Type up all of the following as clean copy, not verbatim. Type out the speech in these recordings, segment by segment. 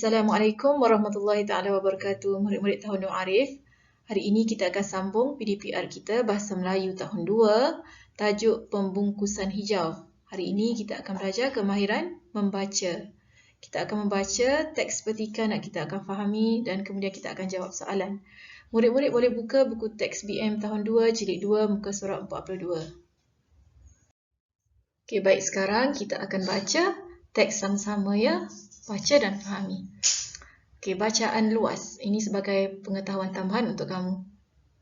Assalamualaikum warahmatullahi taala wabarakatuh. Murid-murid tahun 2 Arif. Hari ini kita akan sambung PDPR kita Bahasa Melayu tahun 2, tajuk pembungkusan hijau. Hari ini kita akan belajar kemahiran membaca. Kita akan membaca teks petikan yang kita akan fahami dan kemudian kita akan jawab soalan. Murid-murid boleh buka buku teks BM tahun 2 jilid 2 muka surat 42. Okey, baik, sekarang kita akan baca teks sama-sama ya. Baca dan fahami. Okey, bacaan luas. Ini sebagai pengetahuan tambahan untuk kamu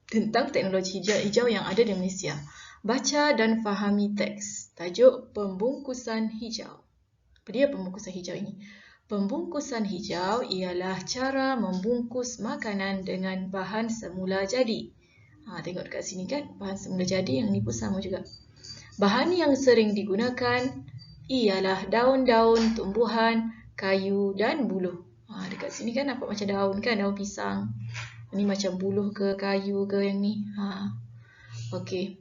tentang teknologi hijau yang ada di Malaysia. Baca dan fahami teks. Tajuk pembungkusan hijau. Apa dia pembungkusan hijau ini? Pembungkusan hijau ialah cara membungkus makanan dengan bahan semula jadi. Tengok dekat sini kan, bahan semula jadi, yang ni pun sama juga. Bahan yang sering digunakan ialah daun-daun, tumbuhan, kayu dan buluh. Dekat sini kan nampak macam daun kan, daun pisang. Ini macam buluh ke kayu ke yang ni. Okey.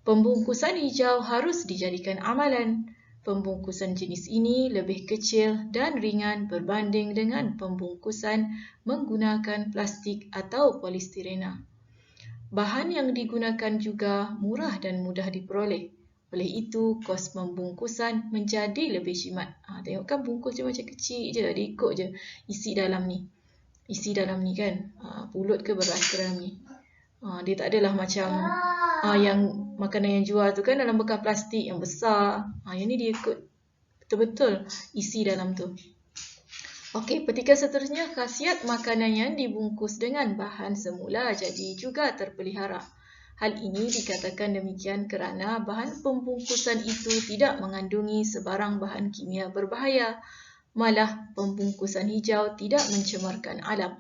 Pembungkusan hijau harus dijadikan amalan. Pembungkusan jenis ini lebih kecil dan ringan berbanding dengan pembungkusan menggunakan plastik atau polistirena. Bahan yang digunakan juga murah dan mudah diperoleh. Oleh itu, kos pembungkusan menjadi lebih jimat. Tengok kan bungkus je macam kecil je, diikut je isi dalam ni. Isi dalam ni kan, pulut ke beras ke dalam ni. Dia tak adalah macam yang makanan yang jual tu kan dalam bekas plastik yang besar. Yang ni dia ikut betul-betul isi dalam tu. Okey, petikan seterusnya, khasiat makanan yang dibungkus dengan bahan semula jadi juga terpelihara. Hal ini dikatakan demikian kerana bahan pembungkusan itu tidak mengandungi sebarang bahan kimia berbahaya. Malah, pembungkusan hijau tidak mencemarkan alam.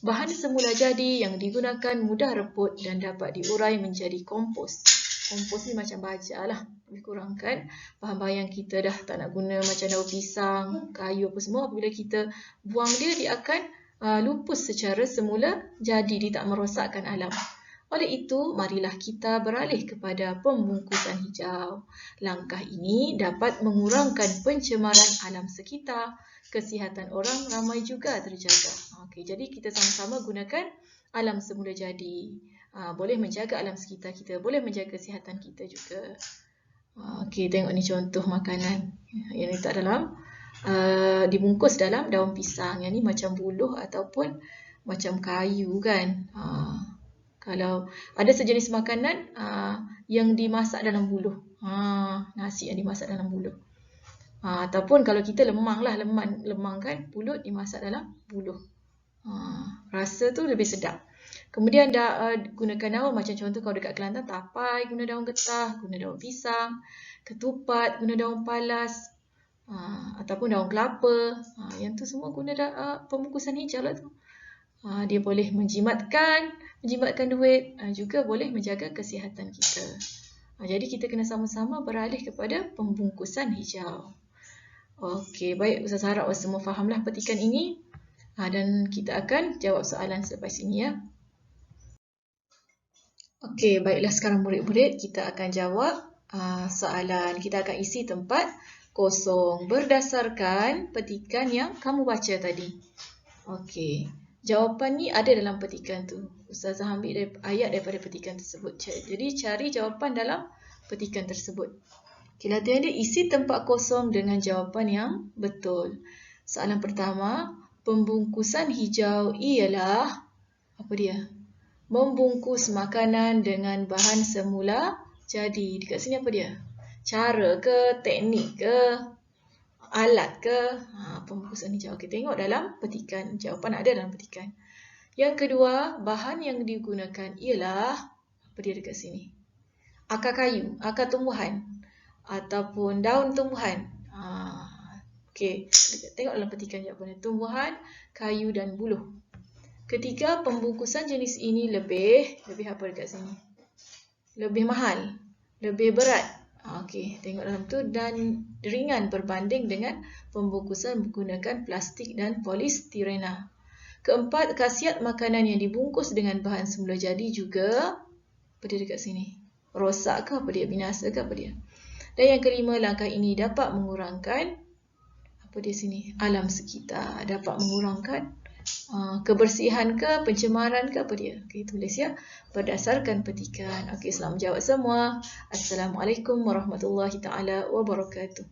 Bahan semula jadi yang digunakan mudah reput dan dapat diurai menjadi kompos. Kompos ni macam baja lah, lebih kurang kan. Bahan-bahan yang kita dah tak nak guna macam daun pisang, kayu apa semua, apabila kita buang dia, dia akan lupus secara semula jadi, dia tak merosakkan alam. Oleh itu, marilah kita beralih kepada pembungkusan hijau. Langkah ini dapat mengurangkan pencemaran alam sekitar. Kesihatan orang ramai juga terjaga. Okey, jadi kita sama-sama gunakan alam semula jadi. Boleh menjaga alam sekitar kita, boleh menjaga kesihatan kita juga. Okey, tengok ni contoh makanan. Yang letak dalam, dibungkus dalam daun pisang. Yang ni macam buluh ataupun macam kayu kan. Kalau ada sejenis makanan yang dimasak dalam buluh. Nasi yang dimasak dalam buluh. Ataupun kalau kita lemang kan, pulut dimasak dalam buluh. Rasa tu lebih sedap. Kemudian gunakan daun macam contoh kalau dekat Kelantan, tapai guna daun getah, guna daun pisang, ketupat guna daun palas, ataupun daun kelapa. Yang tu semua guna pembungkusan hijau lah tu. Dia boleh menjimatkan duit, juga boleh menjaga kesihatan kita. Jadi kita kena sama-sama beralih kepada pembungkusan hijau. Okey, baik, Ustaz harap semua fahamlah petikan ini. Dan kita akan jawab soalan selepas ini ya. Okey, baiklah, sekarang murid-murid kita akan jawab soalan. Kita akan isi tempat kosong berdasarkan petikan yang kamu baca tadi. Okey, jawapan ni ada dalam petikan tu. Ustazah ambil ayat daripada petikan tersebut. Jadi cari jawapan dalam petikan tersebut. Okey, latihan dia isi tempat kosong dengan jawapan yang betul. Soalan pertama, pembungkusan hijau ialah apa dia? Membungkus makanan dengan bahan semula jadi. Dekat sini apa dia? Cara ke, teknik ke, alat ke? Pembungkusan hijau. Okey, tengok dalam petikan. Jawapan ada dalam petikan. Yang kedua, bahan yang digunakan ialah apa dia dekat sini? Akar kayu, akar tumbuhan ataupun daun tumbuhan. Okey, tengok dalam petikan jawapannya. Tumbuhan, kayu dan buluh. Ketiga, pembungkusan jenis ini lebih apa dekat sini? Lebih mahal, lebih berat. Okey, tengok dalam tu, dan ringan berbanding dengan pembungkusan menggunakan plastik dan polistirena. Keempat, khasiat makanan yang dibungkus dengan bahan semula jadi juga apa dia dekat sini? Rosak ke apa dia? Binasa ke apa dia? Dan yang kelima, langkah ini dapat mengurangkan apa apa dia sini, alam sekitar, dapat mengurangkan kebersihan ke, pencemaran ke, apa dia. Okey, tulis ya, berdasarkan petikan. Okey, selamat menjawab semua. Assalamualaikum warahmatullahi taala wabarakatuh.